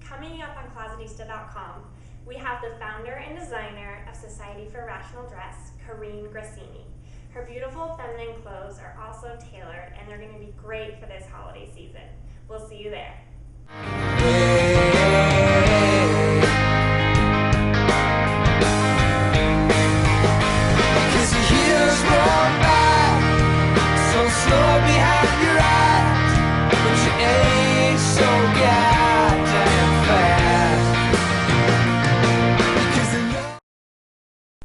coming up on Closetista.com, we have the founder and designer of Society for Rational Dress, Corinne Grassini. Her beautiful feminine clothes are also tailored, and they're going to be great for this holiday season. We'll see you there.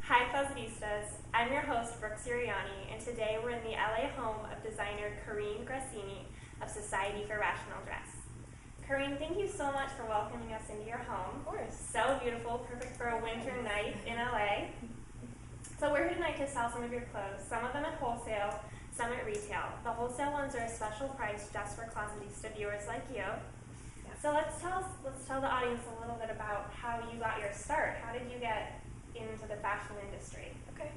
Hi Closetistas, I'm your host Brooke Sirianni, and today we're in the LA home of designer Corinne Grassini of Society for Rational Dress. Corinne, thank you so much for welcoming us into your home. Of course. So beautiful, perfect for a winter night in LA. So we're here tonight to sell some of your clothes, some of them at wholesale, some at retail. The wholesale ones are a special price just for Closetista viewers like you. Yeah. So let's tell the audience a little bit about how you got your start. How did you get into the fashion industry? Okay.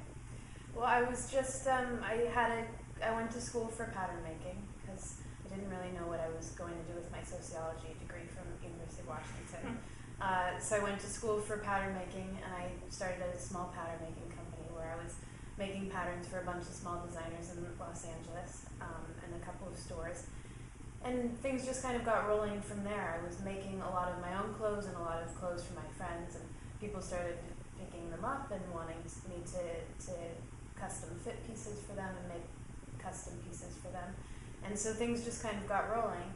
Well, I was just I went to school for pattern making because I didn't really know what I was going to do with my sociology degree from University of Washington. So I went to school for pattern making, and I started at a small pattern making company where I was making patterns for a bunch of small designers in Los Angeles and a couple of stores. And things just kind of got rolling from there. I was making a lot of my own clothes and a lot of clothes for my friends, and people started picking them up and wanting me to custom fit pieces for them and make custom pieces for them. And so things just kind of got rolling.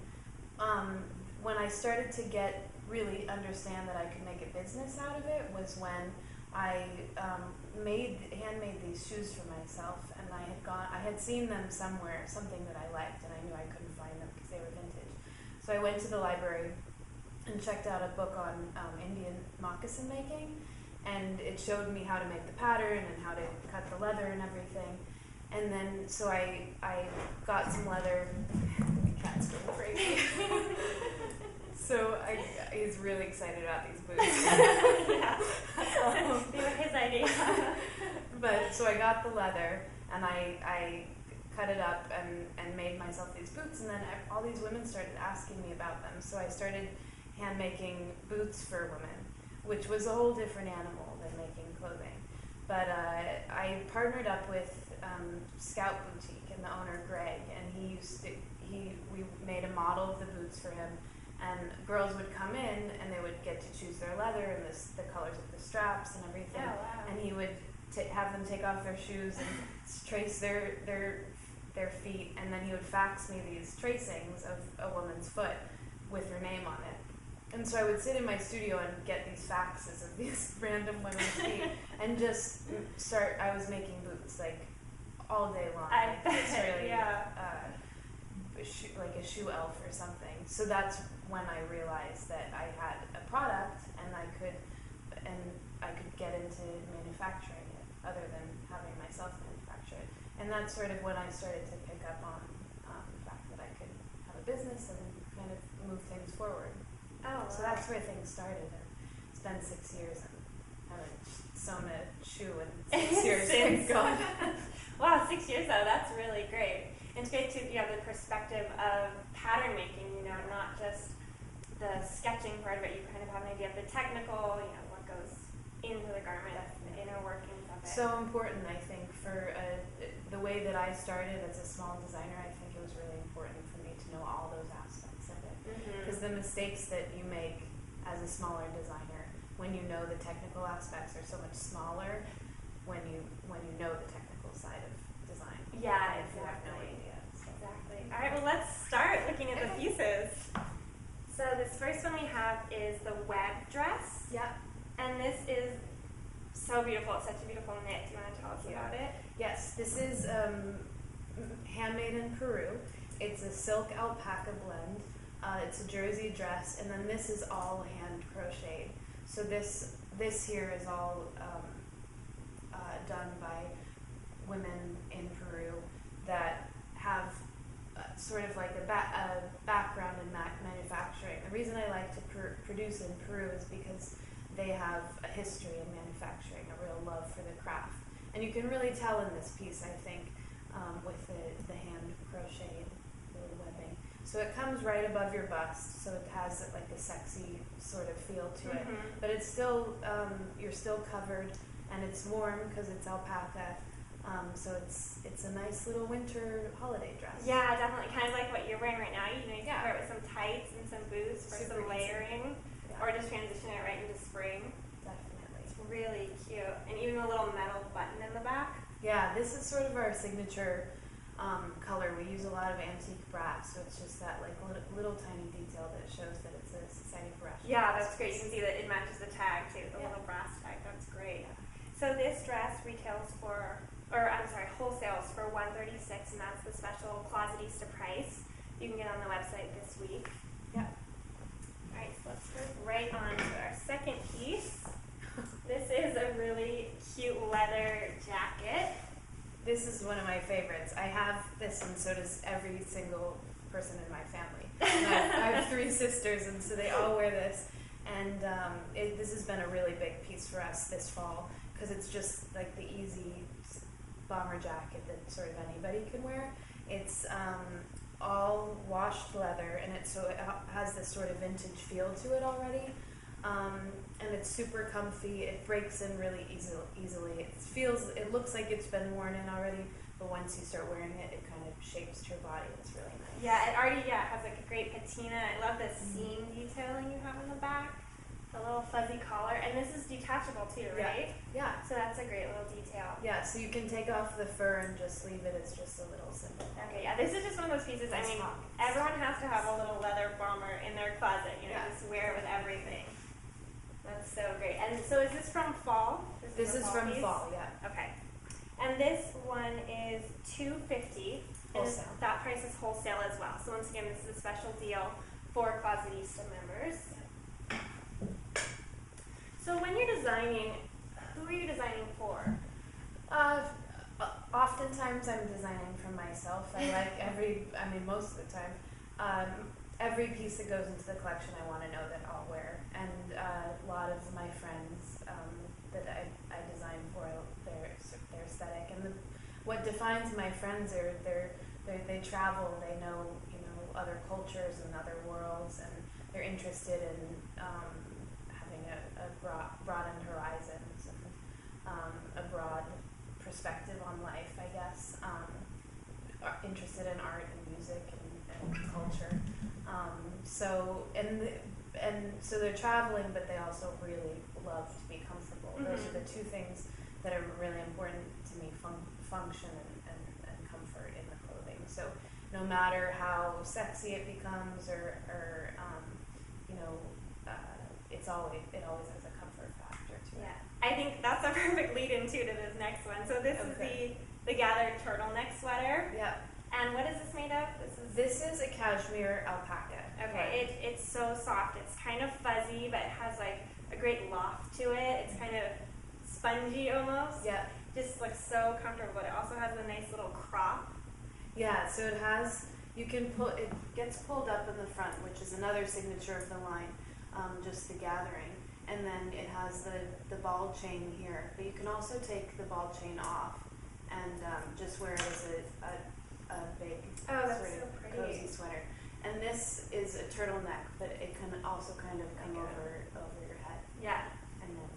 When I started to really understand that I could make a business out of it was when I handmade these shoes for myself, and I had seen them somewhere, something that I liked, and I knew I couldn't find them because they were vintage. So I went to the library and checked out a book on Indian moccasin making, and it showed me how to make the pattern and how to cut the leather and everything. And then, so I got some leather. The cat's going crazy. So he's really excited about these boots. Yeah. They were his idea. But so I got the leather, and I cut it up and made myself these boots, and then all these women started asking me about them. So I started hand making boots for women, which was a whole different animal than making clothing. But I partnered up with Scout Boutique and the owner Greg, and we made a model of the boots for him, and girls would come in and they would get to choose their leather and the colors of the straps and everything. Oh, wow. And he would have them take off their shoes and trace their feet, and then he would fax me these tracings of a woman's foot with her name on it. And so I would sit in my studio and get these faxes of these random women's feet and just I was making boots like all day long. I bet, It's really yeah. like a shoe elf or something. So that's when I realized that I had a product and I could get into manufacturing it other than having myself manufacture it. And that's sort of when I started to pick up on the fact that I could have a business and kind of move things forward. Oh, So that's where things started. And it's been 6 years and I haven't sewn a shoe in 6 years. Thank God. Wow, 6 years though, that's really great. And it's great to have the perspective of pattern making, not just the sketching part of it. You kind of have an idea of the technical, what goes into the garment, the inner workings of it. So important, I think, for the way that I started as a small designer. I think it was really important for me to know all those aspects of it. Because the mistakes that you make as a smaller designer, when you know the technical aspects, are so much smaller when you know the technical side of design. Yeah, if you have no idea. So. Exactly. All right, well, let's start looking at the pieces. So this first one we have is the web dress. Yeah. And this is so beautiful. It's such a beautiful knit. Do you want to tell us about it? Yes, this is handmade in Peru. It's a silk alpaca blend. It's a jersey dress, and then this is all hand crocheted. So this here is all done by women in Peru that have sort of like a background in manufacturing. The reason I like to produce in Peru is because they have a history in manufacturing, a real love for the craft. And you can really tell in this piece, I think, with the hand crocheted, the webbing. So it comes right above your bust, so it has like a sexy sort of feel to it. But it's still, you're still covered, and it's warm because it's alpaca. So it's a nice little winter holiday dress. Yeah, definitely. Kind of like what you're wearing right now. You know, you can Yeah. wear it with some tights and some boots for Super some easy. layering, Yeah. or just transition it right into spring. Definitely. It's really cute. And even a little metal button in the back. Yeah, this is sort of our signature color. We use a lot of antique brass, so it's just that like little tiny detail that shows that it's a Society for Rational Yeah, that's great. You can see that it matches the tag too, the Yeah. little brass tag. That's great. So this dress retails wholesales for $136, and that's the special Closetista price. You can get on the website this week. Yeah. All right, so let's move right on to our second piece. This is a really cute leather jacket. This is one of my favorites. I have this, and so does every single person in my family. And I have 3 sisters, and so they all wear this. And this has been a really big piece for us this fall because it's just like the easy bomber jacket that sort of anybody can wear. It's all washed leather, and it has this sort of vintage feel to it already. And it's super comfy. It breaks in really easily. It looks like it's been worn in already, but once you start wearing it, it kind of shapes to your body. It's really nice. Yeah, it already has like a great patina. I love the seam detailing you have in the back. The little fuzzy collar, and this is detachable too, right? Yeah. So that's a great little detail. Yeah, so you can take off the fur and just leave it as just a little symbol. Okay, yeah, this is just one of those pieces. I Nice mean, pockets. everyone has to have a little leather bomber in their closet. You know, Yeah. just wear it with everything. That's so great. And so is this from fall? This is from piece? fall, yeah. Okay. And this one is $250. And Wholesale. that price is wholesale as well. So once again, this is a special deal for Closetista members. So when you're designing, who are you designing for? Oftentimes I'm designing for myself. I like most of the time, every piece that goes into the collection I want to know that I'll wear. And a lot of my friends that I design for, their aesthetic. And what defines my friends are they travel, they know other cultures and other worlds, and they're interested in having a broadened horizons and a broad perspective on life, I guess. Are interested in art and music and culture. So they're traveling, but they also really love to be comfortable. Those are the 2 things that are really important to me: function and comfort in the clothing. So no matter how sexy it becomes, or it always has a comfort factor to it. Yeah, I think that's a perfect lead into to this next one. So this is the gathered turtleneck sweater. Yeah. And what is this made of? This is a cashmere alpaca. Okay, it's so soft. It's kind of fuzzy, but it has like a great loft to it. It's kind of spongy almost. Yeah. Just looks so comfortable. But it also has a nice little crop. Yeah, so it gets pulled up in the front, which is another signature of the line, just the gathering. And then it has the ball chain here, but you can also take the ball chain off and just wear it as a big Oh, that's sort so of pretty. cozy sweater. And this is a turtleneck, but it can also kind of come over your head. Yeah. And then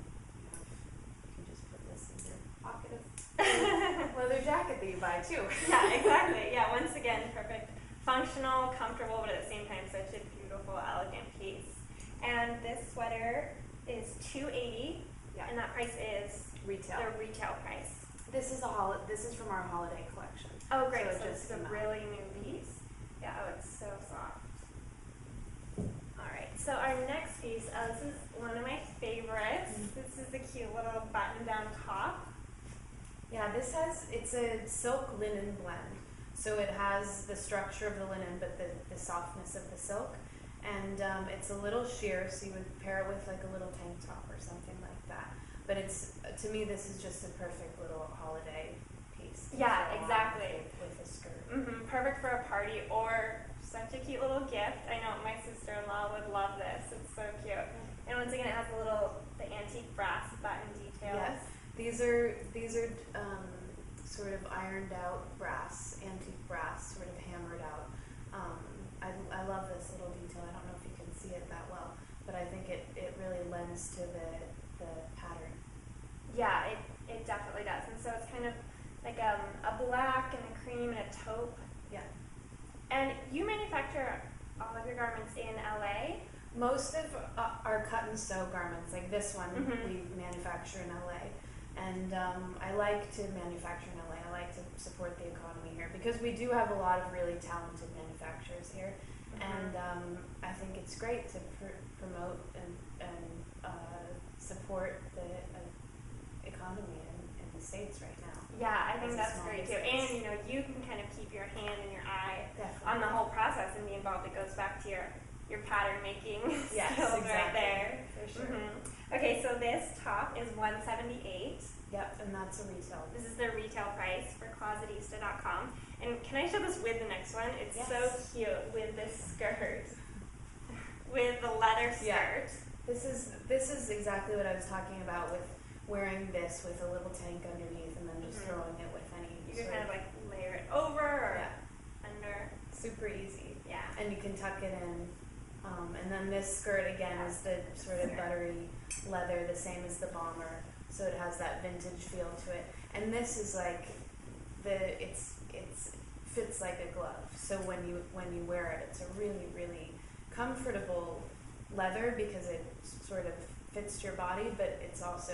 you can just put this in your pocket of leather jacket that you buy too. Yeah, exactly. Yeah, once again, perfect. Functional, comfortable, but at the same time, such a beautiful, elegant piece. And this sweater is $280, and that price is Retail. the retail price. This is from our holiday collection. Oh, great. So So just it's a really new piece. Yeah, oh, it's so soft. All right, so our next piece, this is one of my favorites. This is the cute little button-down top. Yeah, it's a silk linen blend. So it has the structure of the linen, but the softness of the silk. And it's a little sheer, so you would pair it with like a little tank top or something like that. But to me, this is just a perfect little holiday piece. Yeah, exactly. With a skirt. Perfect for a party or such a cute little gift. I know my sister-in-law would love this. It's so cute. And once again, it has the antique brass button details. Yes, these are sort of ironed out brass, antique brass, sort of hammered out. I I love this little detail. I don't know if you can see it that well, but I think it really lends to the pattern. Yeah, it definitely does. And so it's kind of like a black and a cream and a taupe. Yeah. And you manufacture all of your garments in LA? Most of our cut and sew garments, like this one, Mm-hmm. we manufacture in LA. And I like to manufacture in LA. I like to support the economy here because we do have a lot of really talented manufacturers here. Mm-hmm. And I think it's great to promote and support the economy in the States right now. Yeah, I think As a that's small great too. business. And you can kind of keep your hand and your eye Definitely. on the whole process and be involved. It goes back to your pattern making Yes, skills exactly. right there. For sure. Mm-hmm. Okay, so this top is $178. Yep, and that's a retail. This is the retail price for Closetista.com. And can I show this with the next one? It's Yes. so cute with this skirt, with the leather skirt. Yeah. This is exactly what I was talking about with wearing this with a little tank underneath and then just Mhm. throwing it with any You can sort kind of like layer it over or under. super easy. Yeah. And you can tuck it in. And then this skirt again is the sort of buttery leather, the same as the bomber, so it has that vintage feel to it. And this is like it's fits like a glove. So when you wear it, it's a really, really comfortable leather because it sort of fits your body, but it's also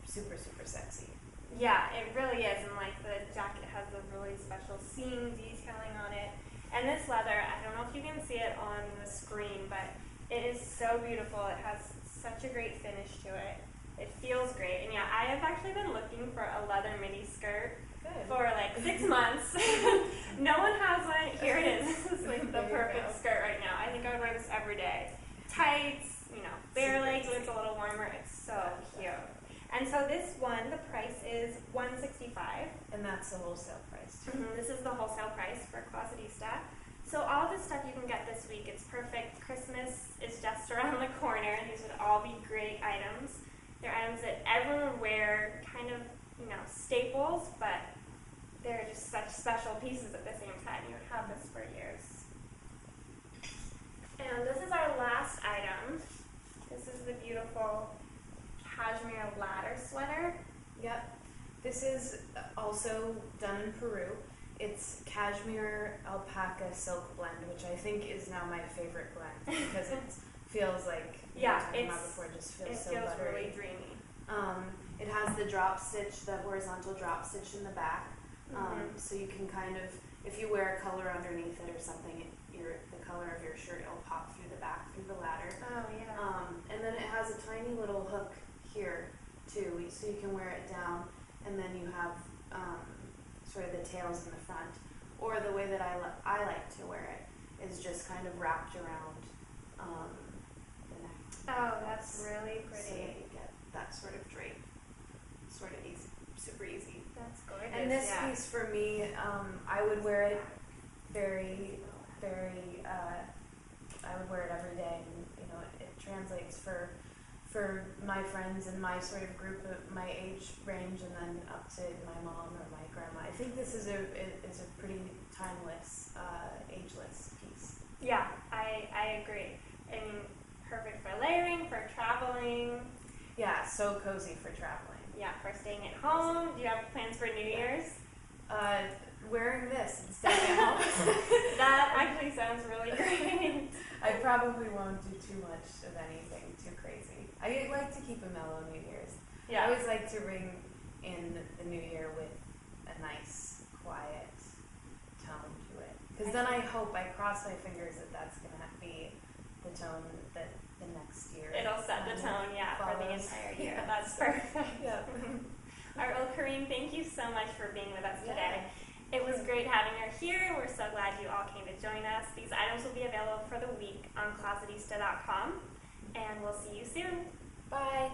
super, super sexy. Yeah, it really is, and like the jacket has a really special seam detailing on it. And this leather, I don't know if you can see it on the screen, but it is so beautiful. It has such a great finish to it. It feels great. And yeah, I have actually been looking for a leather mini skirt Good. for like 6 months. No one has one. Here it is. This is like the There you perfect go. skirt right now. I think I would wear this every day. Tights, bare Super legs when easy. it's a little warmer. It's so cute. And so this one, the price is $165. And that's the wholesale price too. This is the wholesale price for Closetista. So all this stuff you can get this week. It's perfect. Christmas is just around the corner. These would all be great items. They're items that everyone would wear, kind of, staples, but they're just such special pieces at the same time. You would have this for years. And this is our last item. This is the beautiful cashmere ladder sweater. Yep. This is also done in Peru. It's cashmere alpaca silk blend, which I think is now my favorite blend because it feels like it just feels so buttery. Really dreamy. It has the drop stitch, the horizontal drop stitch in the back, so you can kind of, if you wear a color underneath it or something, the color of your shirt will pop through the back through the ladder. Oh yeah. And then it has a tiny little hook here too, so you can wear it down, and then you have sort of the tails in the front. Or the way that I like to wear it is just kind of wrapped around the neck. Oh, that's really pretty. So that you get that sort of drape, sort of easy, super easy. That's gorgeous. And this piece for me, I would wear it very, very. I would wear it every day, and it translates for my friends and my sort of group of my age range, and then up to my mom or my grandma. I think this is a pretty timeless, ageless piece. Yeah, I agree. I mean, perfect for layering, for traveling. Yeah, so cozy for traveling. Yeah, for staying at home. Do you have plans for New Year's? Wearing this and staying at home. That actually sounds really great. I probably won't do too much of anything too crazy. I like to keep a mellow New Year's. Yeah. I always like to ring in the New Year with a nice, quiet tone to it. Because then I cross my fingers that that's going to be the tone that the next year. It'll set the tone, for the follows. entire year. Yeah. That's perfect. Yeah. All right, well, Corinne, thank you so much for being with us today. Yeah. It was great having her here, and we're so glad you all came to join us. These items will be available for the week on Closetista.com, and we'll see you soon. Bye.